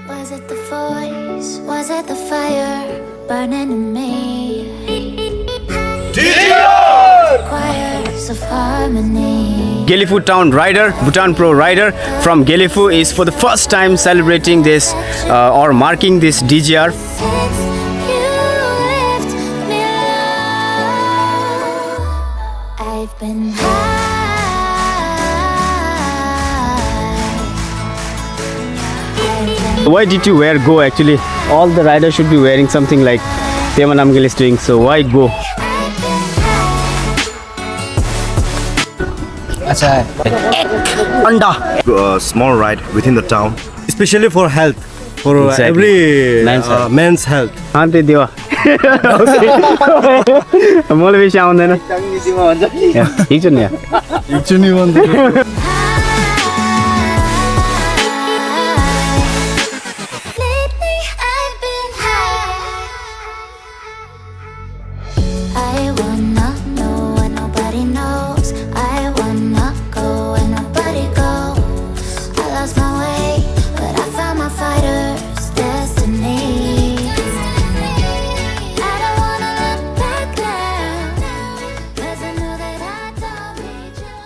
Was it the voice? Was it the fire burning in me? Choirs of harmony. Gyeongju Town Rider, Bhutan Pro Rider from Gyeongju is for the first time celebrating this or marking this DGR. Since you left me alone, I've been high. Why did you wear Go actually? All the riders should be wearing something like Pema Namgyal is doing, so why Go? Anda. Small ride within the town, especially for health, for Exactly. every Men's health. men's health. हाँ ते दिवा मलाई बेसी आउँदैन ठिक छ नि Lately I've been high. I wanna know what nobody knows. I wanna go where nobody goes. I lost my way, but I found my fighter's destiny. I don't wanna look back now, 'cause I know that I don't need you.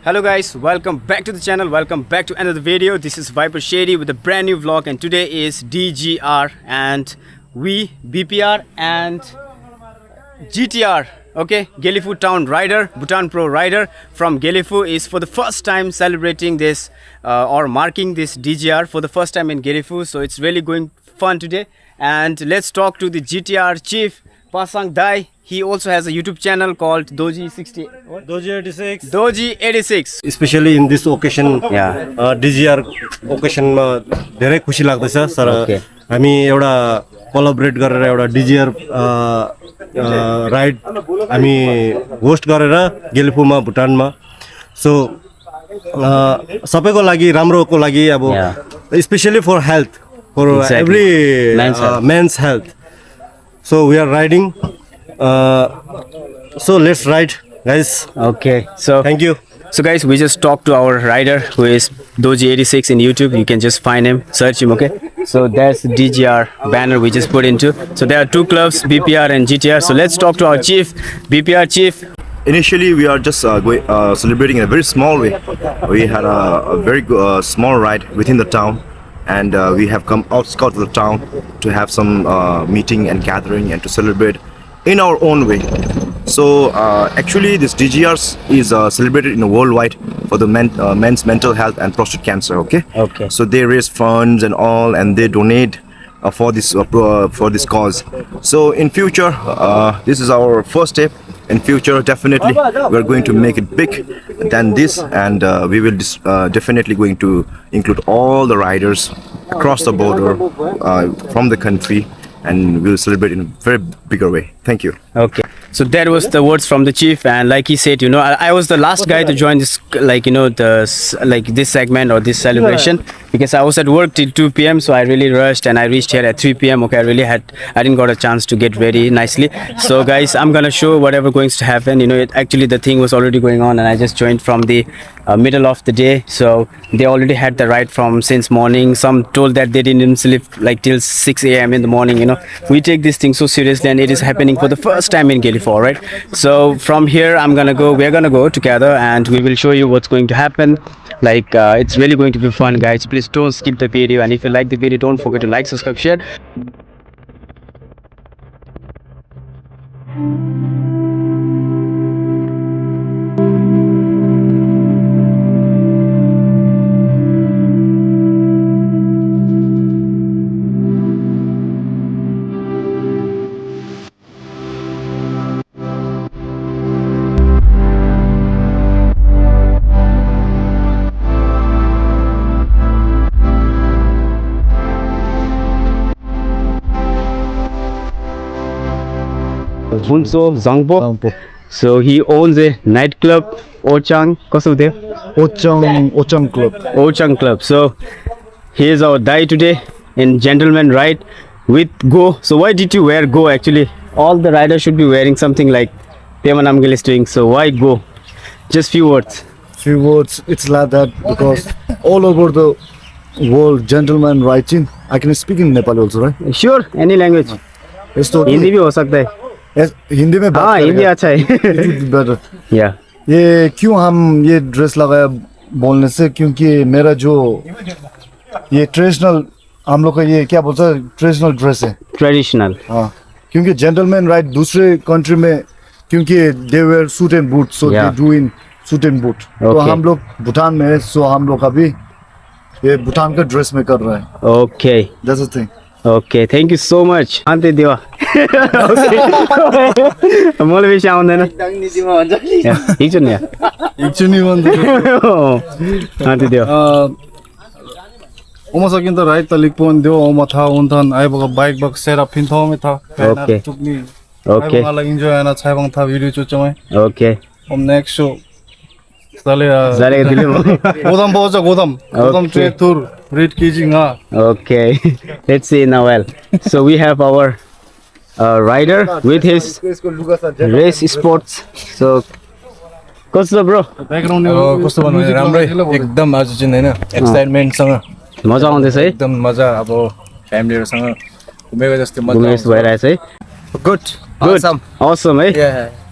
Hello guys, welcome back to the channel, welcome back to another video. This is Viper Shady with a brand new vlog, and today is DGR and we BPR and GTR, okay, Gyeongju Town Rider, Bhutan Pro Rider from Gyeongju is for the first time celebrating this or marking this DGR for the first time in Gyeongju, so it's really going fun today. And let's talk to the GTR chief, Pasang Dai. He also has a YouTube channel called Doji60, what? Doji86. Especially in this occasion, Yeah. DGR occasion मा धेरै खुसी लाग्दैछ sir. Okay. हामी एउटा collaborate गरेर एउटा DGR ride हामी host गरेर गेल्फुमा भुटानमा. सो सबैको लागि राम्रोको लागि अब specially for health, for Exactly. Every Men's health. men's health. So we are riding. So let's ride, guys. Okay, so Thank you. So guys, we just talked to our rider who is Doji86 in YouTube. You can just find him, search him, okay? So there's the DGR banner we just put into. So there are two clubs, BPR and GTR. So let's talk to our chief, BPR chief. Initially, we are just celebrating in a very small way. We had a very small ride within the town, and we have come outskirts of the town to have some meeting and gathering and to celebrate in our own way. So actually, this DGRs is celebrated in a worldwide for the men's mental health and prostate cancer. Okay. Okay. So they raise funds and all, and they donate for this cause. So in future, this is our first step. In future, definitely we are going to make it big than this, and we will definitely going to include all the riders across the border from the country, and we will celebrate in a very bigger way. Thank you. Okay. So that was the words from the chief, and like he said, you know, I was the last guy to join this, like, you know, this segment or this celebration, because I was at work till 2 p.m. So I really rushed, and I reached here at 3 p.m. Okay, I didn't got a chance to get ready nicely. So guys, I'm gonna show whatever going to happen. You know, actually the thing was already going on, and I just joined from the middle of the day. So they already had the ride from since morning. Some told that they didn't even sleep like till 6 a.m. in the morning. You know, we take this thing so seriously, and it is happening for the first time in Gyeongju. All right. So from here, we're gonna go together, and we will show you what's going to happen. Like it's really going to be fun, guys. Please don't skip the video, and if you like the video, don't forget to like, subscribe, share. Bunso Zangbo. So he owns a nightclub, Ochang. Ochang Club. Ochang Club. So here's our Dai today in Gentleman Ride with Go. So why did you wear Go actually? All the riders should be wearing something like Pema Namgyal is doing. So why Go? Just few words. Few words. It's like that because all over the world gentleman right in. I can speak in Nepali also, right? Sure any language यस्तो हो हिंदी कि भी हो सकता है हिंदी में हाँ बात हिंदी करेगा अच्छा है better. या ये क्यों हम ये ड्रेस लगाया बोलने से, क्योंकि मेरा जो ये ट्रेडिशनल हम लोग का ये क्या बोलते हैं ट्रेडिशनल ड्रेस है। ट्रेडिशनल हाँ, क्योंकि जेंटलमैन राइट दूसरे कंट्री में क्योंकि they wear suit and boot, so they Yeah. Do in suit and boot. तो Okay. हम लोग भूटान में है, सो हम लोग अभी ये भूटान का ड्रेस में कर रहे हैं। Okay that's the thing. Okay thank you so much Shanti Deva मलाई बेसी आउँदैन हिजो नि एकचोटि शान्ति देवा Uma sakin to right talik po ndio oma tha untan ai baga bike bak set up pin thome tha Okay. tukni Okay. ai baga enjoy ana chai bang tha video chu chamai okay om next show sale जारेको दिले godam boja godam Okay. tre tur red kiji nga Okay, let's see now. Well, so we have our rider with his race sports. So, कस्तो bro? background कस्तो भन्नु भने राम्रै एकदम आज चाहिँ हैन एक्साइटमेन्टसँग मजा आउँदैछ है एकदम मजा अब फ्यामिलीहरुसँग घुमेको जस्तै मजा घुमेको जस्तो भइरहेछ है गुड Good, awesome है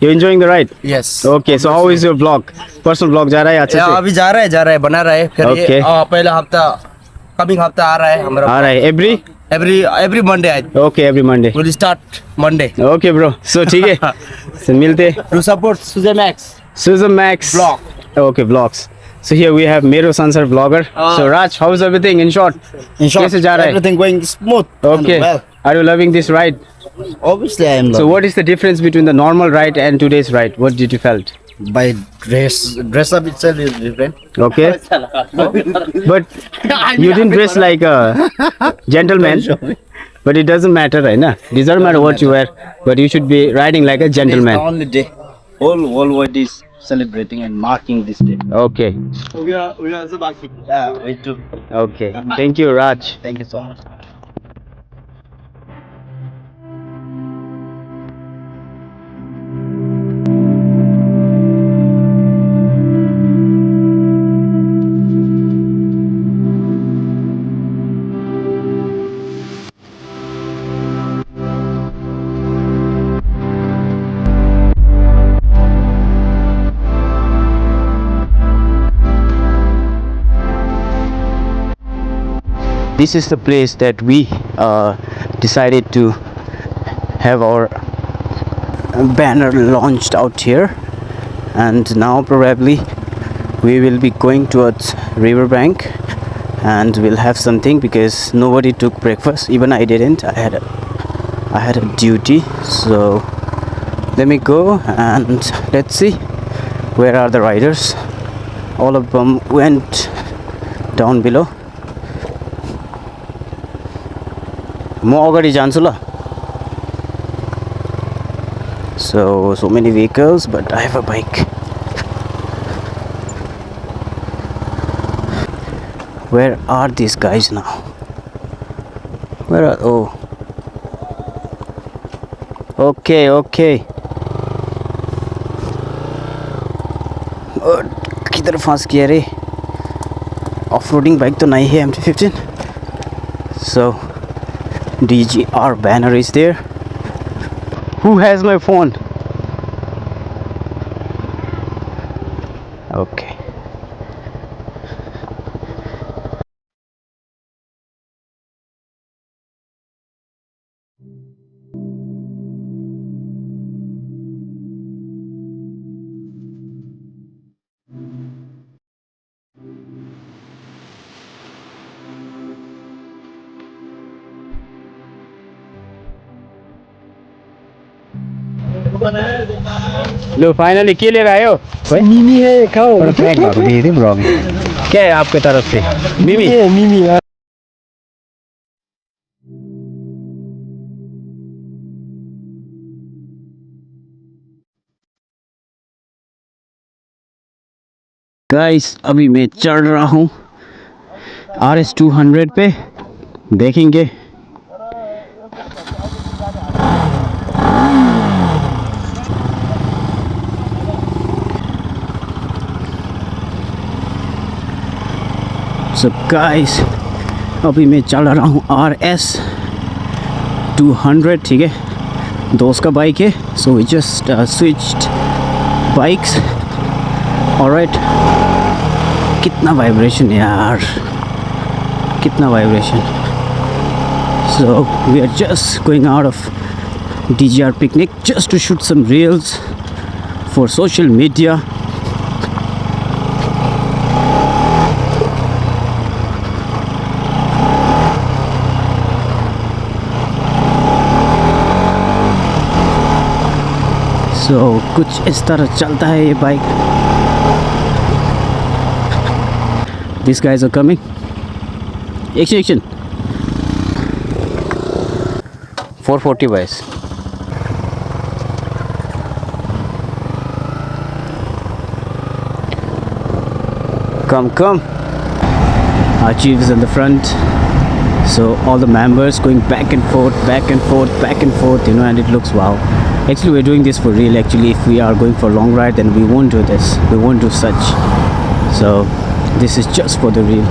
You enjoying the ride? Yes Okay, so how is your vlog? Personal vlog जा रहा है अच्छे से? अभी जा रहा है बना रहा है फिर Okay. ये पहला हफ्ता कमिंग हफ्ता आ रहा है हमारा आ रहा है every Monday I Okay, every Monday. Will start Monday Okay, bro. So ठीक है. So मिलते. To support Susan Max Susan Max. Vlog. Okay, vlogs. So here we have Mero Sansar vlogger. So Raj, how's everything in short? इन कैसे जा रहा है? Everything going smooth Okay. Are you loving this ride? obviously I am So what is the difference between the normal ride and today's ride? What did you felt? by dress up itself is different Okay. But you didn't dress like a gentleman. But it doesn't matter, right? Nah? It doesn't matter what you wear. But you should be riding like a It's the gentleman. only day. Whole world is celebrating and marking this day. Okay. Yeah, we too. Okay. Thank you, Raj. Thank you so much. This is the place that we decided to have our banner launched out here, and now probably we will be going towards riverbank and we'll have something because nobody took breakfast. Even I didn't. I had a duty, so let me go and let's see where are the riders. All of them went down below. म अगाडि जान्छु ल so many vehicles but I have a bike. Where are these guys now? Where are okay किधर फंस गया रे off-roading bike तो नहीं है MT-15. So DGR banner is there. Who has my phone? Okay. Low finally के लिएर आयो मिमी है खाओ पैक भएको देखेको थिएँ ब्लग क्या है आपको तरफ से मिमी गाइस अभी मैं चढ़ रहा हूँ RS 200 पे देखेंगे So guys, अभी मैं चल रहा हूँ RS 200, ठीक है, दोस्त का बाइक है, so we just switched bikes. Alright, कितना वाइब्रेशन यार, कितना vibration. So we are just going out of DGR picnic just to shoot some reels for social media. So कुछ इस तरह चलता है ये bike. These guys are coming. Action. 440 boys. Come. Our chief is in the front. So all the members going back and forth, you know, and it looks wow. Actually, we're doing this for real. Actually, if we are going for a long ride, then we won't do this. We won't do such. So this is just for the real,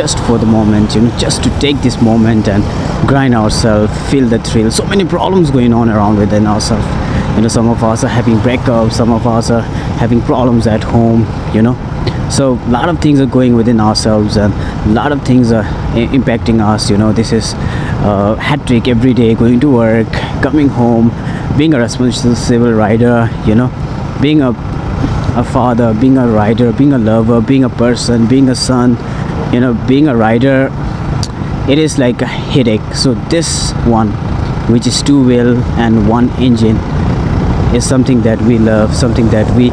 just for the moment, you know, just to take this moment and grind ourselves, feel the thrill. So many problems going on around within ourselves. You know, some of us are having breakups, some of us are having problems at home, you know. So a lot of things are going within ourselves, and a lot of things are impacting us, you know. This is hat trick every day, going to work, coming home, being a responsible rider, you know, being a father, being a rider, being a lover, being a person, being a son, you know, being a rider. It is like a headache. So this one, which is 2 wheel and 1 engine, is something that we love, something that we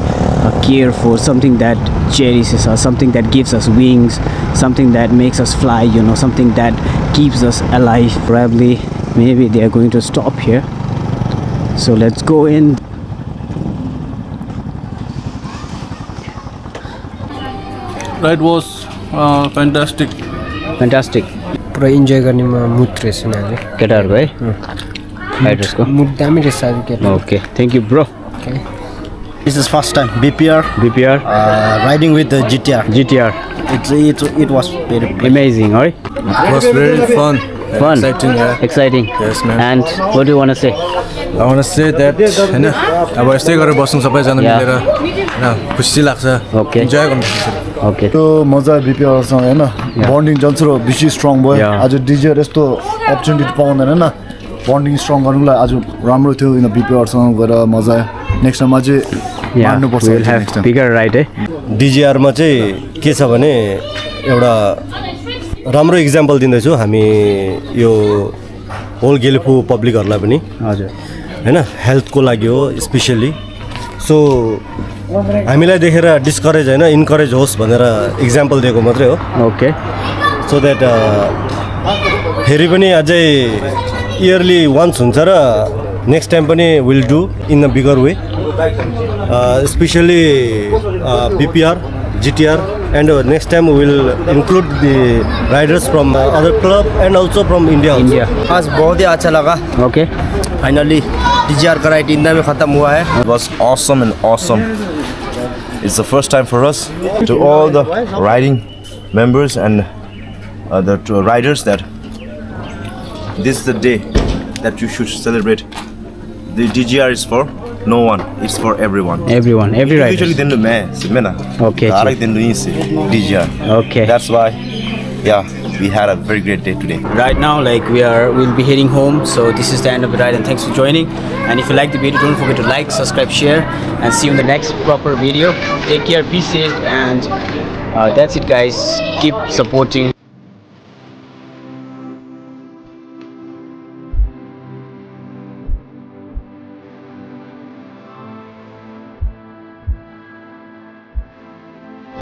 care for, something that cherishes us, something that gives us wings, something that makes us fly, you know, something that keeps us alive. Probably, maybe they are going to stop here. So let's go in. Ride was fantastic. पुरा enjoy गर्ने मुड रहेछ नि केटाहरुको है राइडर्सको मुड दामी रहेछ आज केटा okay thank you bro This is first time BPR riding with the GTR. It was very amazing, right? It was very fun. Exciting, yeah. Exciting. Yes, man. And what do you want to say? I want to say that हैन अब यस्तै गरेर बस्नु सबैजना मिलेर हैन खुसी लाग्छ Okay. Enjoy गर्नु Okay. त्यो मजा बिपिआरसँग होइन बन्डिङ जन्सरो बेसी स्ट्रङ भयो Yeah. आज डिजिआर यस्तो अपर्च्युनिटी पाउँदैन होइन बन्डिङ स्ट्रङ गर्नुलाई आज राम्रो थियो किन बिपिआरसँग गएर मजा आयो नेक्स्ट टाइममा चाहिँ मार्नुपर्छ we'll have bigger ride है DGRमा चाहिँ के छ भने एउटा राम्रो इक्जाम्पल दिँदैछु हामी यो होल गेलेफु पब्लिकहरूलाई पनि हजुर हैन हेल्थको लागि हो स्पेसली सो हामीलाई देखेर डिस्करेज होइन इन्करेज होस् भनेर इक्जाम्पल दिएको मात्रै हो ओके सो द्याट फेरि पनि अझै इयरली वन्स हुन्छ र नेक्स्ट टाइम पनि will do in a bigger way specially BPR, GTR and next time we will include the riders from other club and also from India. आज बहुत ही अच्छा लगा ओके फाइनली DGR का ride India में ख़त्म हुआ है It was awesome and awesome. It's the first time for us. To all the riding members and the riders that this is the day that you should celebrate. The DGR is for no one. It's for everyone. every rider Usually then the man, Okay, Direct then the DGR. Okay. That's why, yeah, we had a very great day today. right now like we'll be heading home, so this is the end of the ride and thanks for joining. And if you like the video, don't forget to like, subscribe, share, and see you in the next proper video. Take care, be safe, and that's it guys. Keep supporting